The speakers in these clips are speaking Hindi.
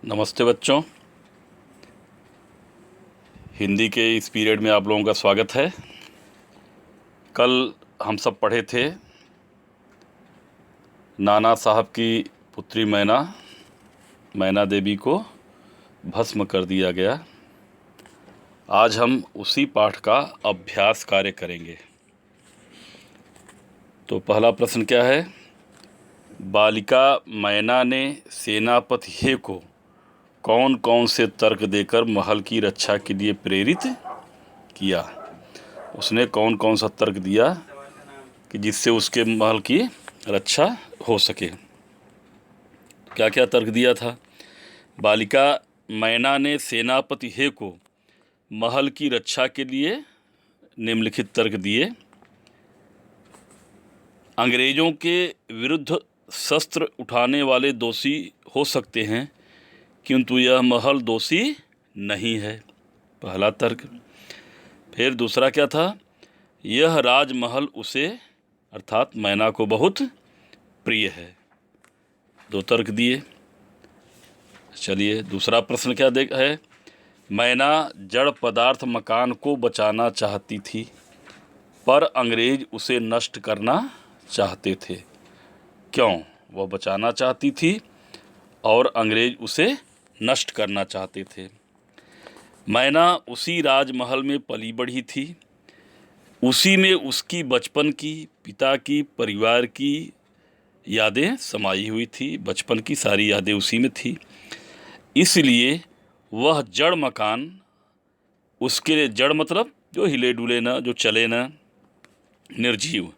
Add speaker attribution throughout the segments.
Speaker 1: नमस्ते बच्चों। हिंदी के इस पीरियड में आप लोगों का स्वागत है। कल हम सब पढ़े थे नाना साहब की पुत्री मैना देवी को भस्म कर दिया गया। आज हम उसी पाठ का अभ्यास कार्य करेंगे। तो पहला प्रश्न क्या है? बालिका मैना ने सेनापति हे को कौन कौन से तर्क देकर महल की रक्षा के लिए प्रेरित किया? उसने कौन कौन सा तर्क दिया कि जिससे उसके महल की रक्षा हो सके? क्या क्या तर्क दिया था? बालिका मैना ने सेनापति हे को महल की रक्षा के लिए निम्नलिखित तर्क दिए। अंग्रेजों के विरुद्ध शस्त्र उठाने वाले दोषी हो सकते हैं, किंतु यह महल दोषी नहीं है, पहला तर्क। फिर दूसरा क्या था? यह राजमहल उसे अर्थात मैना को बहुत प्रिय है, दो तर्क दिए। चलिए दूसरा प्रश्न क्या है? मैना जड़ पदार्थ मकान को बचाना चाहती थी, पर अंग्रेज उसे नष्ट करना चाहते थे। क्यों वह बचाना चाहती थी और अंग्रेज उसे नष्ट करना चाहते थे? मैना उसी राजमहल में पली बढ़ी थी, उसी में उसकी बचपन की, पिता की, परिवार की यादें समाई हुई थी। बचपन की सारी यादें उसी में थी, इसलिए वह जड़ मकान उसके लिए, जड़ मतलब जो हिले डुले ना, जो चले ना, निर्जीव,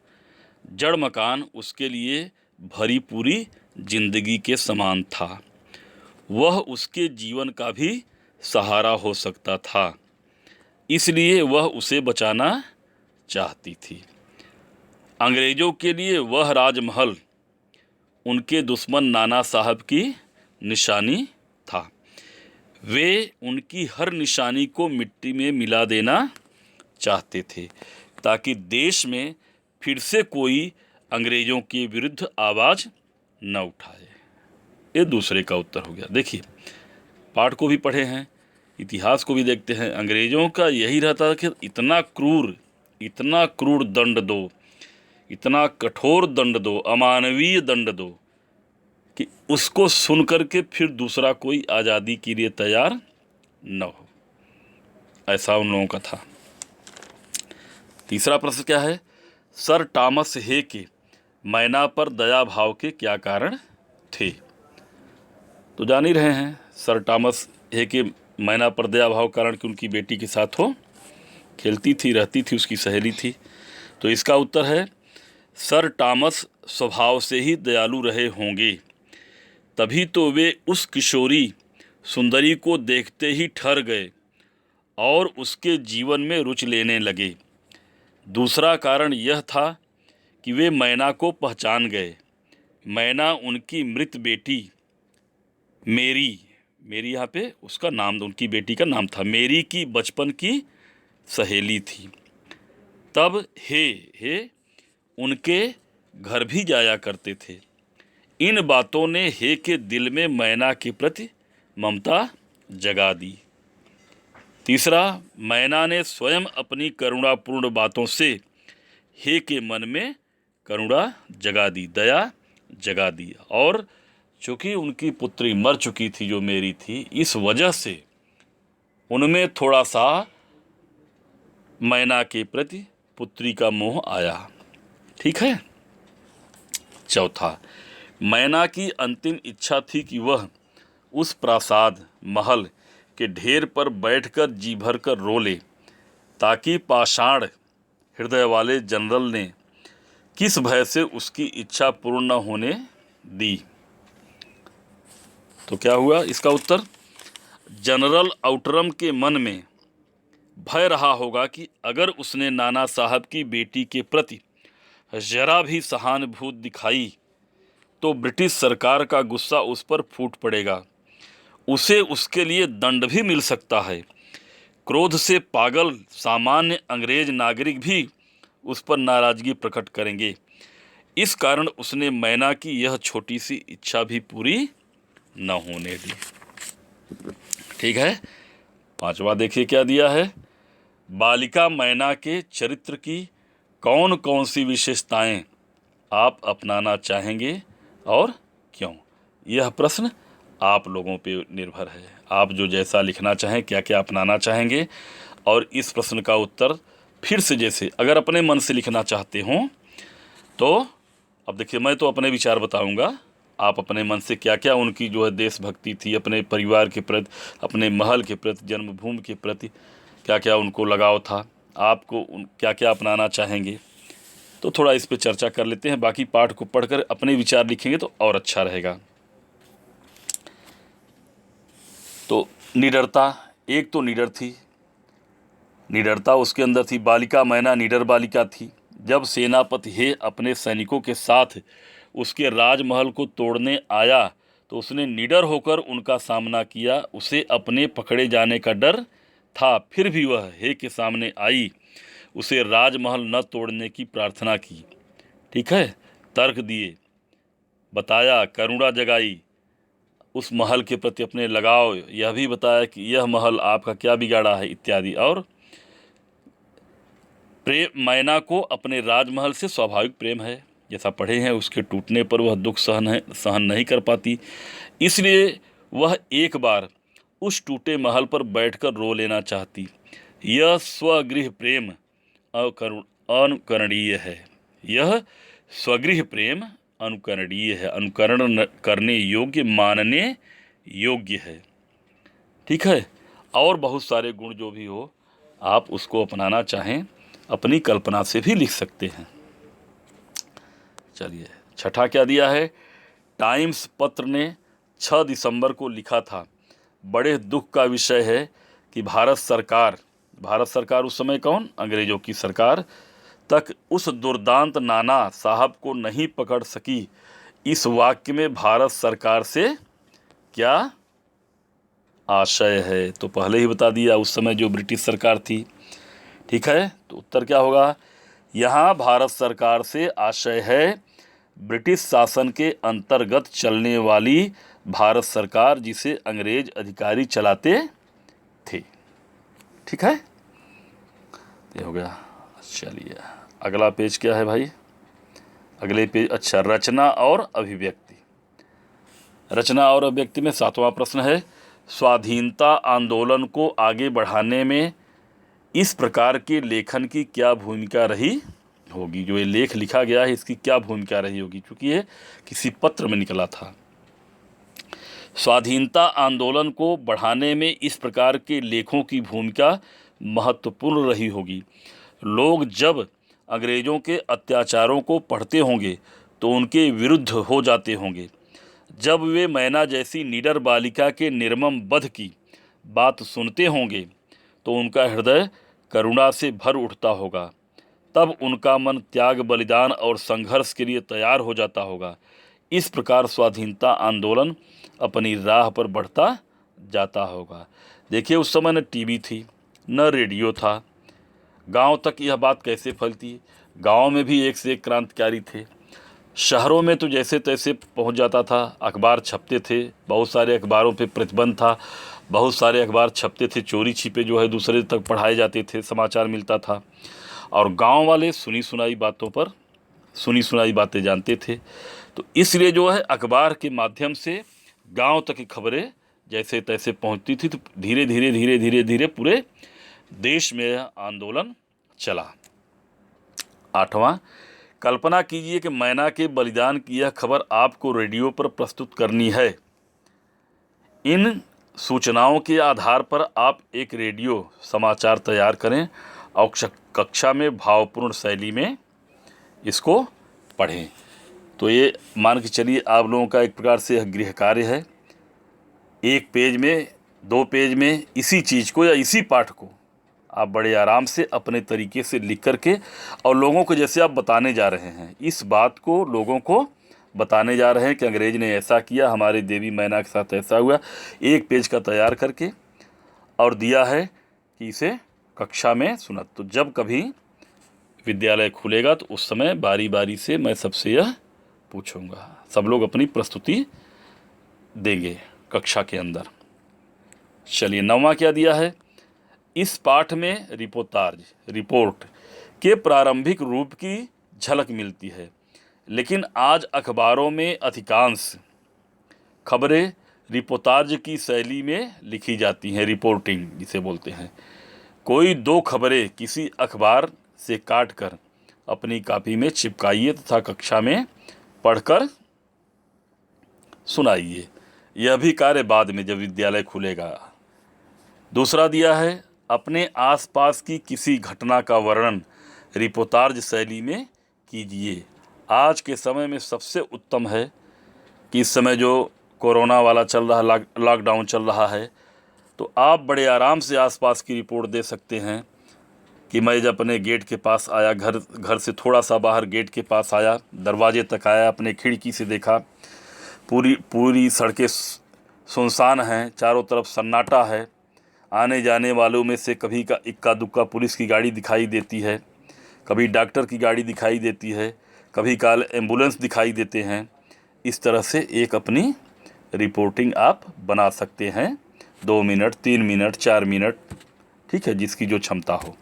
Speaker 1: जड़ मकान उसके लिए भरी पूरी जिंदगी के समान था। वह उसके जीवन का भी सहारा हो सकता था, इसलिए वह उसे बचाना चाहती थी। अंग्रेजों के लिए वह राजमहल उनके दुश्मन नाना साहब की निशानी था। वे उनकी हर निशानी को मिट्टी में मिला देना चाहते थे, ताकि देश में फिर से कोई अंग्रेजों के विरुद्ध आवाज़ न उठाए। ये दूसरे का उत्तर हो गया। देखिए, पाठ को भी पढ़े हैं, इतिहास को भी देखते हैं। अंग्रेजों का यही रहता है कि इतना क्रूर दंड दो, इतना कठोर दंड दो, अमानवीय दंड दो कि उसको सुन करके फिर दूसरा कोई आज़ादी के लिए तैयार न हो। ऐसा उन लोगों का था। तीसरा प्रश्न क्या है? सर टॉमस हे के मैना पर दया भाव के क्या कारण थे? तो जान ही रहे हैं, सर टॉमस हे के मैना पर दया भाव कारण कि उनकी बेटी के साथ वो खेलती थी, रहती थी, उसकी सहेली थी। तो इसका उत्तर है, सर टॉमस स्वभाव से ही दयालु रहे होंगे, तभी तो वे उस किशोरी सुंदरी को देखते ही ठहर गए और उसके जीवन में रुचि लेने लगे। दूसरा कारण यह था कि वे मैना को पहचान गए। मैना उनकी मृत बेटी मेरी यहाँ पे उसका नाम, उनकी बेटी का नाम था, मेरी की बचपन की सहेली थी। तब हे उनके घर भी जाया करते थे। इन बातों ने हे के दिल में मैना के प्रति ममता जगा दी। तीसरा, मैना ने स्वयं अपनी करुणापूर्ण बातों से हे के मन में करुणा जगा दी, दया जगा दी। और चूँकि उनकी पुत्री मर चुकी थी, जो मेरी थी, इस वजह से उनमें थोड़ा सा मैना के प्रति पुत्री का मोह आया। ठीक है। चौथा, मैना की अंतिम इच्छा थी कि वह उस प्रासाद महल के ढेर पर बैठकर जी भर कर रो ले, ताकि पाषाण हृदय वाले जनरल ने किस भय से उसकी इच्छा पूर्ण न होने दी। तो क्या हुआ इसका उत्तर? जनरल आउटरम के मन में भय रहा होगा कि अगर उसने नाना साहब की बेटी के प्रति जरा भी सहानुभूति दिखाई तो ब्रिटिश सरकार का गुस्सा उस पर फूट पड़ेगा, उसे उसके लिए दंड भी मिल सकता है। क्रोध से पागल सामान्य अंग्रेज नागरिक भी उस पर नाराजगी प्रकट करेंगे। इस कारण उसने मैना की यह छोटी सी इच्छा भी पूरी न होने दी। ठीक है। पांचवा देखिए क्या दिया है, बालिका मैना के चरित्र की कौन कौन सी विशेषताएं आप अपनाना चाहेंगे और क्यों। यह प्रश्न आप लोगों पे निर्भर है, आप जो जैसा लिखना चाहें, क्या क्या अपनाना चाहेंगे। और इस प्रश्न का उत्तर फिर से जैसे अगर अपने मन से लिखना चाहते हों तो अब देखिए, मैं तो अपने विचार बताऊंगा, आप अपने मन से क्या क्या उनकी जो है देशभक्ति थी, अपने परिवार के प्रति, अपने महल के प्रति, जन्मभूमि के प्रति क्या क्या उनको लगाव था, आपको क्या क्या अपनाना चाहेंगे। तो थोड़ा इस पे चर्चा कर लेते हैं, बाकी पाठ को पढ़कर अपने विचार लिखेंगे तो और अच्छा रहेगा। तो निडरता, एक तो निडर थी, निडरता उसके अंदर थी। बालिका मैना निडर बालिका थी। जब सेनापति हे अपने सैनिकों के साथ उसके राजमहल को तोड़ने आया तो उसने निडर होकर उनका सामना किया। उसे अपने पकड़े जाने का डर था, फिर भी वह हे के सामने आई, उसे राजमहल न तोड़ने की प्रार्थना की। ठीक है, तर्क दिए, बताया, करुणा जगाई, उस महल के प्रति अपने लगाव, यह भी बताया कि यह महल आपका क्या बिगाड़ा है इत्यादि। और प्रेम, मैना को अपने राजमहल से स्वाभाविक प्रेम है, जैसा पढ़े हैं, उसके टूटने पर वह दुख सहन नहीं कर पाती, इसलिए वह एक बार उस टूटे महल पर बैठकर रो लेना चाहती। यह स्वगृह प्रेम अनुकरणीय है, यह स्वगृह प्रेम अनुकरणीय है, अनुकरण करने योग्य, मानने योग्य है। ठीक है, और बहुत सारे गुण जो भी हो आप उसको अपनाना चाहें, अपनी कल्पना से भी लिख सकते हैं। चलिए, छठा क्या दिया है, टाइम्स पत्र ने 6 दिसंबर को लिखा था, बड़े दुख का विषय है कि भारत सरकार उस समय कौन, अंग्रेजों की सरकार तक उस दुर्दांत नाना साहब को नहीं पकड़ सकी। इस वाक्य में भारत सरकार से क्या आशय है, तो पहले ही बता दिया, उस समय जो ब्रिटिश सरकार थी। ठीक है, तो उत्तर क्या होगा, यहाँ भारत सरकार से आशय है ब्रिटिश शासन के अंतर्गत चलने वाली भारत सरकार जिसे अंग्रेज अधिकारी चलाते थे। ठीक है, ये हो गया। चलिए, अगला पेज क्या है भाई, अगले पेज, अच्छा, रचना और अभिव्यक्ति। रचना और अभिव्यक्ति में 7वां प्रश्न है, स्वाधीनता आंदोलन को आगे बढ़ाने में इस प्रकार के लेखन की क्या भूमिका रही होगी। जो ये लेख लिखा गया है इसकी क्या भूमिका रही होगी, क्योंकि ये किसी पत्र में निकला था। स्वाधीनता आंदोलन को बढ़ाने में इस प्रकार के लेखों की भूमिका महत्वपूर्ण रही होगी। लोग जब अंग्रेज़ों के अत्याचारों को पढ़ते होंगे तो उनके विरुद्ध हो जाते होंगे। जब वे मैना जैसी निडर बालिका के निर्मम वध की बात सुनते होंगे तो उनका हृदय करुणा से भर उठता होगा। तब उनका मन त्याग, बलिदान और संघर्ष के लिए तैयार हो जाता होगा। इस प्रकार स्वाधीनता आंदोलन अपनी राह पर बढ़ता जाता होगा। देखिए, उस समय न टीवी थी, न रेडियो था, गांव तक यह बात कैसे फैलती। गांव में भी एक से एक क्रांतिकारी थे, शहरों में तो जैसे तैसे पहुंच जाता था, अखबार छपते थे, बहुत सारे अखबारों पे प्रतिबंध था, बहुत सारे अखबार छपते थे, चोरी छिपे जो है दूसरे तक पढ़ाए जाते थे, समाचार मिलता था। और गांव वाले सुनी सुनाई बातों पर सुनी सुनाई बातें जानते थे, तो इसलिए जो है अखबार के माध्यम से गांव तक की खबरें जैसे तैसे पहुंचती थी। तो धीरे धीरे धीरे धीरे धीरे पूरे देश में यह आंदोलन चला। 8वां, कल्पना कीजिए कि मैना के बलिदान की यह खबर आपको रेडियो पर प्रस्तुत करनी है। इन सूचनाओं के आधार पर आप एक रेडियो समाचार तैयार करें और कक्षा में भावपूर्ण शैली में इसको पढ़ें। तो ये मान के चलिए आप लोगों का एक प्रकार से गृह कार्य है। 1 पेज में, 2 पेज में इसी चीज़ को या इसी पाठ को आप बड़े आराम से अपने तरीके से लिख करके और लोगों को जैसे आप बताने जा रहे हैं, इस बात को लोगों को बताने जा रहे हैं कि अंग्रेज ने ऐसा किया, हमारे देवी मैना के साथ ऐसा हुआ। 1 पेज का तैयार करके और दिया है कि इसे कक्षा में सुना। तो जब कभी विद्यालय खुलेगा तो उस समय बारी बारी से मैं सबसे यह पूछूंगा, सब लोग अपनी प्रस्तुति देंगे कक्षा के अंदर। चलिए 9वां क्या दिया है, इस पाठ में रिपोर्ट के प्रारंभिक रूप की झलक मिलती है, लेकिन आज अखबारों में अधिकांश खबरें रिपोर्टाज की शैली में लिखी जाती हैं, रिपोर्टिंग जिसे बोलते हैं। कोई 2 खबरें किसी अखबार से काट कर अपनी कॉपी में चिपकाइए तथा कक्षा में पढ़कर सुनाइए। यह भी कार्य बाद में जब विद्यालय खुलेगा। दूसरा दिया है, अपने आसपास की किसी घटना का वर्णन रिपोर्टाज शैली में कीजिए। आज के समय में सबसे उत्तम है कि इस समय जो कोरोना वाला चल रहा, लॉकडाउन चल रहा है, तो आप बड़े आराम से आसपास की रिपोर्ट दे सकते हैं कि मैं जब अपने गेट के पास आया, घर से थोड़ा सा बाहर गेट के पास आया, दरवाजे तक आया, अपने खिड़की से देखा, पूरी सड़कें सुनसान हैं, चारों तरफ सन्नाटा है, आने जाने वालों में से कभी का इक्का दुक्का पुलिस की गाड़ी दिखाई देती है, कभी डॉक्टर की गाड़ी दिखाई देती है, कभी काल एम्बुलेंस दिखाई देते हैं। इस तरह से एक अपनी रिपोर्टिंग आप बना सकते हैं, 2 मिनट, 3 मिनट, 4 मिनट, ठीक है, जिसकी जो क्षमता हो।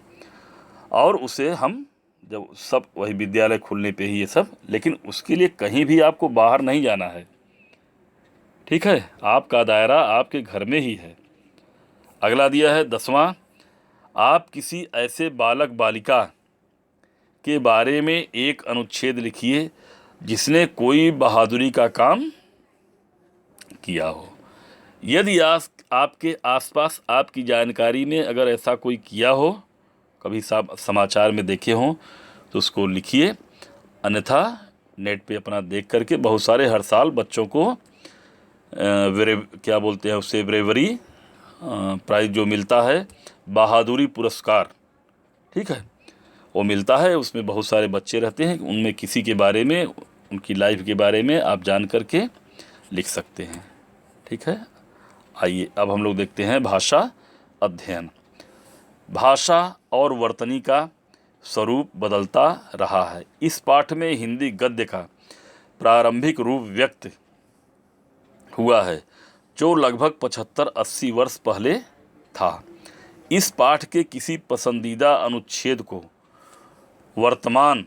Speaker 1: और उसे हम जब सब वही विद्यालय खुलने पे ही ये सब, लेकिन उसके लिए कहीं भी आपको बाहर नहीं जाना है, ठीक है, आपका दायरा आपके घर में ही है। अगला दिया है 10वां, आप किसी ऐसे बालक बालिका के बारे में एक अनुच्छेद लिखिए जिसने कोई बहादुरी का काम किया हो। यदि आपके आसपास आपकी जानकारी में अगर ऐसा कोई किया हो, कभी समाचार में देखे हों, तो उसको लिखिए। अन्यथा नेट पे अपना देख करके, बहुत सारे हर साल बच्चों को क्या बोलते हैं उससे, ब्रेवरी प्राइज़ जो मिलता है, बहादुरी पुरस्कार, ठीक है, वो मिलता है। उसमें बहुत सारे बच्चे रहते हैं, उनमें किसी के बारे में, उनकी लाइफ के बारे में आप जान करके लिख सकते हैं, ठीक है। आइए अब हम लोग देखते हैं भाषा अध्ययन। भाषा और वर्तनी का स्वरूप बदलता रहा है। इस पाठ में हिंदी गद्य का प्रारंभिक रूप व्यक्त हुआ है, जो लगभग 75-80 वर्ष पहले था। इस पाठ के किसी पसंदीदा अनुच्छेद को वर्तमान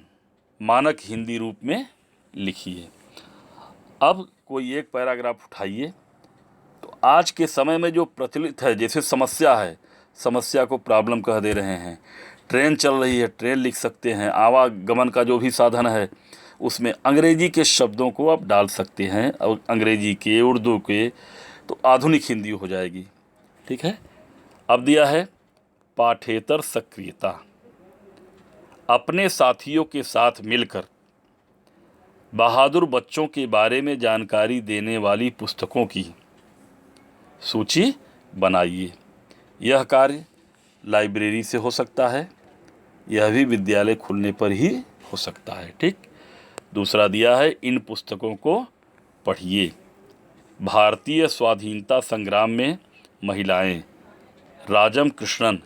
Speaker 1: मानक हिंदी रूप में लिखिए। अब कोई एक पैराग्राफ उठाइए, तो आज के समय में जो प्रचलित है, जैसे समस्या है, समस्या को प्रॉब्लम कह दे रहे हैं। ट्रेन चल रही है, ट्रेन लिख सकते हैं। आवागमन का जो भी साधन है, उसमें अंग्रेजी के शब्दों को आप डाल सकते हैं, और अंग्रेजी के, उर्दू के, तो आधुनिक हिंदी हो जाएगी, ठीक है। अब दिया है पाठ्येतर सक्रियता। अपने साथियों के साथ मिलकर बहादुर बच्चों के बारे में जानकारी देने वाली पुस्तकों की सूची बनाइए। यह कार्य लाइब्रेरी से हो सकता है, यह भी विद्यालय खुलने पर ही हो सकता है, ठीक। दूसरा दिया है, इन पुस्तकों को पढ़िए। भारतीय स्वाधीनता संग्राम में महिलाएं, राजम Krishnan,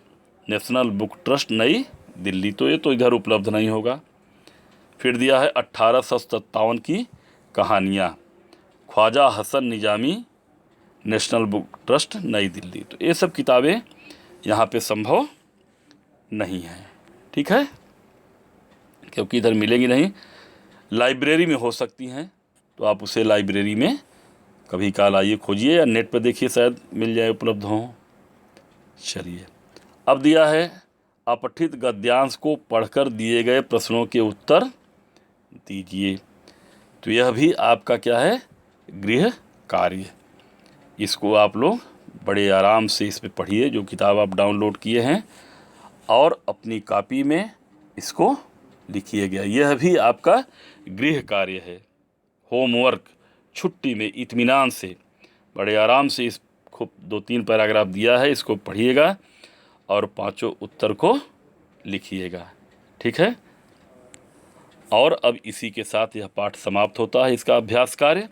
Speaker 1: national Book Trust, New Delhi. तो ये तो इधर उपलब्ध नहीं होगा। फिर दिया है 1857 की कहानियाँ, Khwaja Hasan Nizami, National Book Trust, New Delhi. तो ये सब किताबें यहाँ पे संभव नहीं है, ठीक है, क्योंकि इधर मिलेंगी नहीं। लाइब्रेरी में हो सकती हैं, तो आप उसे लाइब्रेरी में कभी काल आइए, खोजिए, या नेट पर देखिए, शायद मिल जाए, उपलब्ध हों। चलिए अब दिया है, अपठित गद्यांश को पढ़कर दिए गए प्रश्नों के उत्तर दीजिए। तो यह भी आपका क्या है, गृह कार्य। इसको आप लोग बड़े आराम से इस पे पढ़िए, जो किताब आप डाउनलोड किए हैं, और अपनी कॉपी में इसको लिखिए गया। यह भी आपका गृह कार्य है, होमवर्क। छुट्टी में इत्मीनान से बड़े आराम से इस खूब 2-3 पैराग्राफ दिया है, इसको पढ़िएगा और 5 उत्तर को लिखिएगा, ठीक है। और अब इसी के साथ यह पाठ समाप्त होता है, इसका अभ्यास कार्य।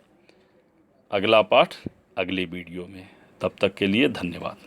Speaker 1: अगला पाठ अगले वीडियो में। तब तक के लिए धन्यवाद।